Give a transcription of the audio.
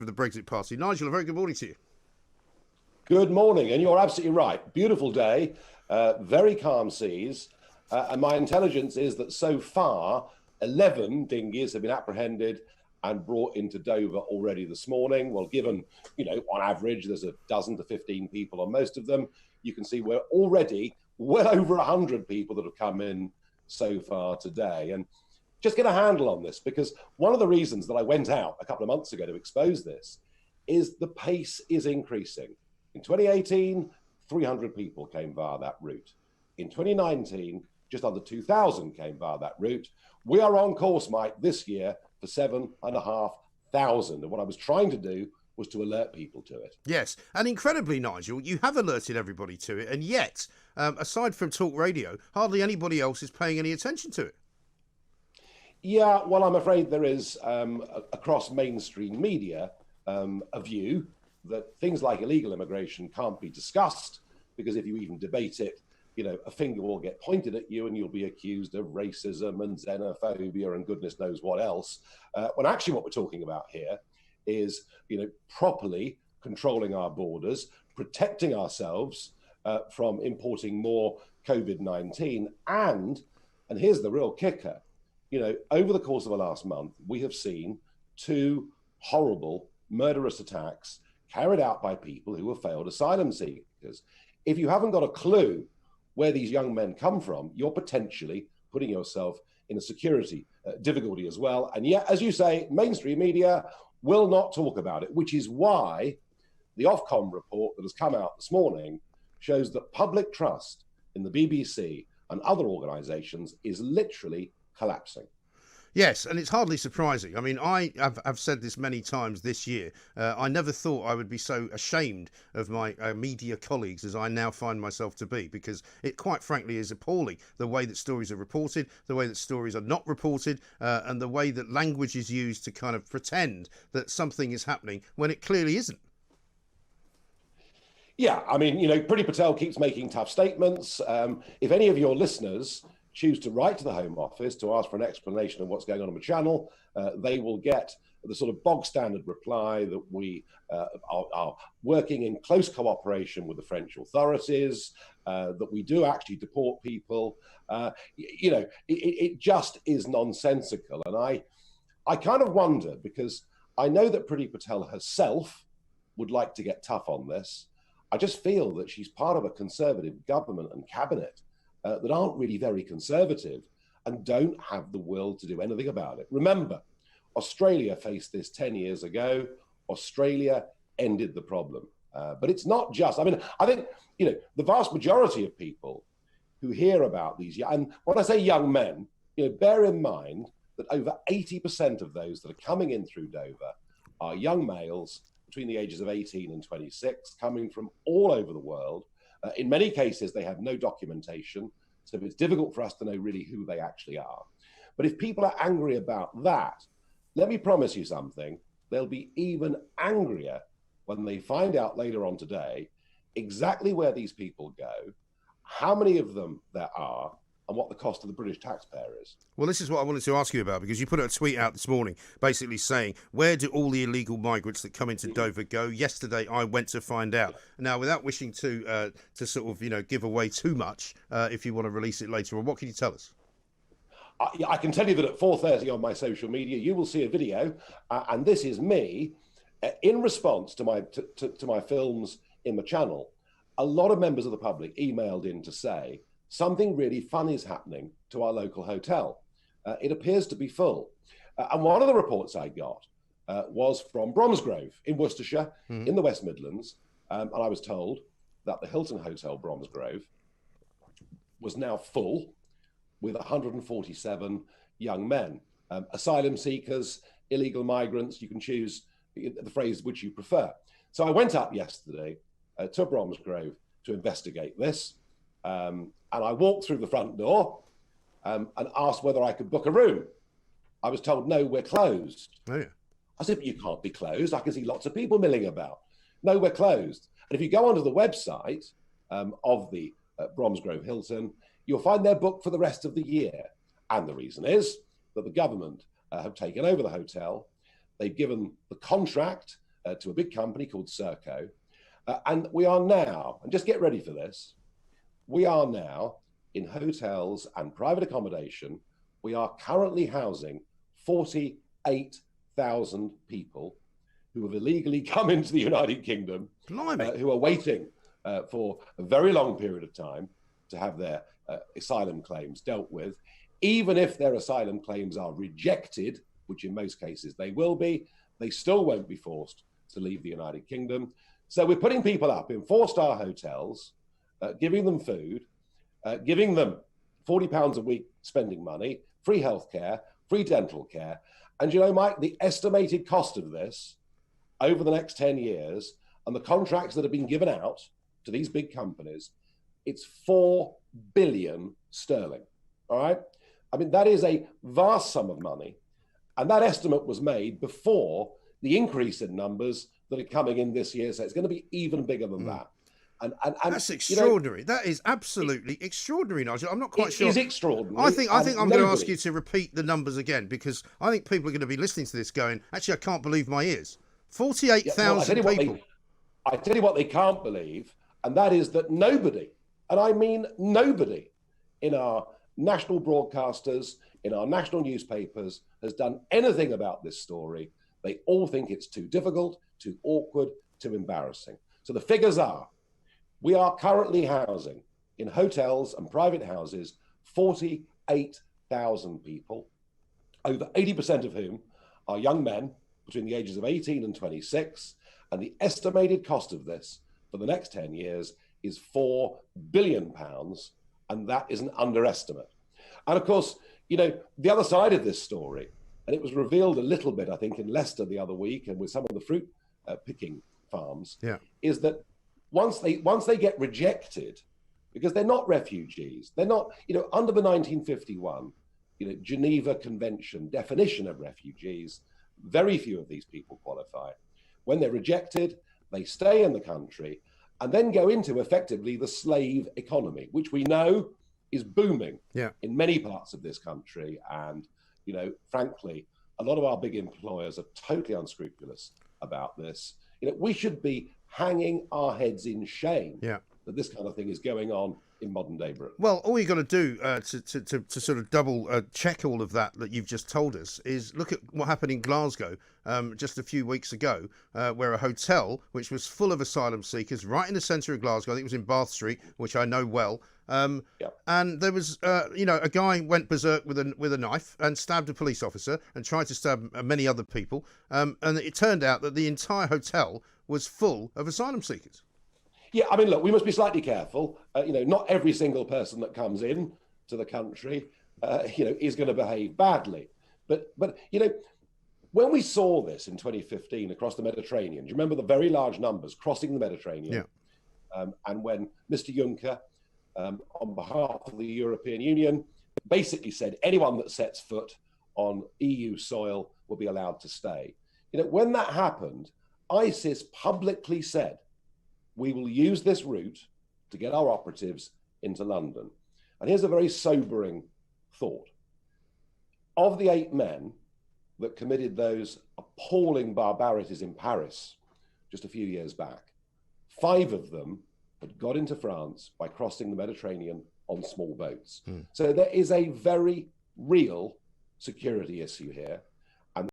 of the Brexit Party. Nigel, a very good morning to you. Good morning, and you're absolutely right. Beautiful day, very calm seas, and my intelligence is that so far 11 dinghies have been apprehended and brought into Dover already this morning. Well, given, on average, there's a dozen to 15 people on most of them, you can see we're already well over 100 people that have come in so far today. And just get a handle on this, because one of the reasons that I went out a couple of months ago to expose this is the pace is increasing. In 2018, 300 people came via that route. In 2019, just under 2,000 came via that route. We are on course, Mike, this year for 7,500. And what I was trying to do was to alert people to it. Yes, and incredibly, Nigel, you have alerted everybody to it, and yet, aside from talk radio, hardly anybody else is paying any attention to it. Yeah, well, I'm afraid there is, across mainstream media, a view that things like illegal immigration can't be discussed, because if you even debate it, a finger will get pointed at you and you'll be accused of racism and xenophobia and goodness knows what else. When actually what we're talking about here is, properly controlling our borders, protecting ourselves from importing more COVID-19. And here's the real kicker, over the course of the last month, we have seen 2 horrible murderous attacks carried out by people who have failed asylum seekers. If you haven't got a clue where these young men come from, you're potentially putting yourself in a security difficulty as well. And yet, as you say, mainstream media will not talk about it, which is why the Ofcom report that has come out this morning shows that public trust in the BBC and other organisations is literally collapsing. Yes, and it's hardly surprising. I mean, I've said this many times this year. I never thought I would be so ashamed of my media colleagues as I now find myself to be, because it quite frankly is appalling the way that stories are reported, the way that stories are not reported, and the way that language is used to kind of pretend that something is happening when it clearly isn't. Yeah, I mean, Priti Patel keeps making tough statements. If any of your listeners choose to write to the Home Office to ask for an explanation of what's going on the channel, they will get the sort of bog standard reply that we are working in close cooperation with the French authorities, that we do actually deport people. It just is nonsensical. And I kind of wonder, because I know that Priti Patel herself would like to get tough on this. I just feel that she's part of a Conservative government and cabinet that aren't really very conservative and don't have the will to do anything about it. Remember, Australia faced this 10 years ago. Australia ended the problem. But it's not just, I think, the vast majority of people who hear about these, and when I say young men, bear in mind that over 80% of those that are coming in through Dover are young males between the ages of 18 and 26, coming from all over the world. In many cases, they have no documentation, so it's difficult for us to know really who they actually are. But if people are angry about that, let me promise you something, they'll be even angrier when they find out later on today exactly where these people go, how many of them there are, and what the cost of the British taxpayer is. Well, this is what I wanted to ask you about, because you put a tweet out this morning basically saying, where do all the illegal migrants that come into Dover go? Yesterday, I went to find out. Now, without wishing to sort of, give away too much, if you want to release it later on, what can you tell us? I can tell you that at 4:30 on my social media, you will see a video, and this is me, in response to my films in the channel. A lot of members of the public emailed in to say, something really fun is happening to our local hotel. It appears to be full. And one of the reports I got was from Bromsgrove in Worcestershire, in the West Midlands. And I was told that the Hilton Hotel Bromsgrove was now full with 147 young men. Asylum seekers, illegal migrants, you can choose the phrase which you prefer. So I went up yesterday to Bromsgrove to investigate this. And I walked through the front door and asked whether I could book a room. I was told, no, we're closed. Oh, yeah. I said, but you can't be closed. I can see lots of people milling about. No, we're closed. And if you go onto the website of the Bromsgrove Hilton, you'll find they're booked for the rest of the year. And the reason is that the government have taken over the hotel. They've given the contract to a big company called Serco. And we are now, and just get ready for this, we are now in hotels and private accommodation. We are currently housing 48,000 people who have illegally come into the United Kingdom, who are waiting for a very long period of time to have their asylum claims dealt with. Even if their asylum claims are rejected, which in most cases they will be, they still won't be forced to leave the United Kingdom. So we're putting people up in 4-star hotels, giving them food, giving them £40 a week spending money, free healthcare, free dental care. And you know, Mike, the estimated cost of this over the next 10 years and the contracts that have been given out to these big companies, it's 4 billion sterling. All right. I mean, that is a vast sum of money. And that estimate was made before the increase in numbers that are coming in this year. So it's going to be even bigger than that. And that's extraordinary. You know, that is absolutely extraordinary, Nigel. I'm not quite sure. It is extraordinary. I think I'm going to ask you to repeat the numbers again, because I think people are going to be listening to this going, actually, I can't believe my ears. 48,000 people. I tell you what they can't believe, and that is that nobody, and I mean nobody, in our national broadcasters, in our national newspapers, has done anything about this story. They all think it's too difficult, too awkward, too embarrassing. So the figures are, we are currently housing in hotels and private houses 48,000 people, over 80% of whom are young men between the ages of 18 and 26. And the estimated cost of this for the next 10 years is £4 billion. And that is an underestimate. And of course, you know, the other side of this story, and it was revealed a little bit, I think, in Leicester the other week and with some of the fruit picking farms, is that once they get rejected, because they're not refugees, they're not, you know, under the 1951, you know, Geneva Convention definition of refugees, very few of these people qualify. When they're rejected, they stay in the country and then go into effectively the slave economy, which we know is booming in many parts of this country. And, you know, frankly, a lot of our big employers are totally unscrupulous about this. You know, we should be hanging our heads in shame that this kind of thing is going on in modern day Britain. Well, all you got to do to sort of double check all of that you've just told us is look at what happened in Glasgow just a few weeks ago, where a hotel which was full of asylum seekers right in the centre of Glasgow, I think it was in Bath Street, which I know well, and there was you know, a guy went berserk with a knife and stabbed a police officer and tried to stab many other people, and it turned out that the entire hotel was full of asylum seekers. Yeah, I mean, look, we must be slightly careful. You know, not every single person that comes in to the country, you know, is going to behave badly. But you know, when we saw this in 2015 across the Mediterranean, do you remember the very large numbers crossing the Mediterranean? And when Mr. Juncker, on behalf of the European Union, basically said anyone that sets foot on EU soil will be allowed to stay. You know, when that happened, ISIS publicly said, we will use this route to get our operatives into London. And here's a very sobering thought. Of the 8 men that committed those appalling barbarities in Paris just a few years back, 5 of them had got into France by crossing the Mediterranean on small boats. So there is a very real security issue here.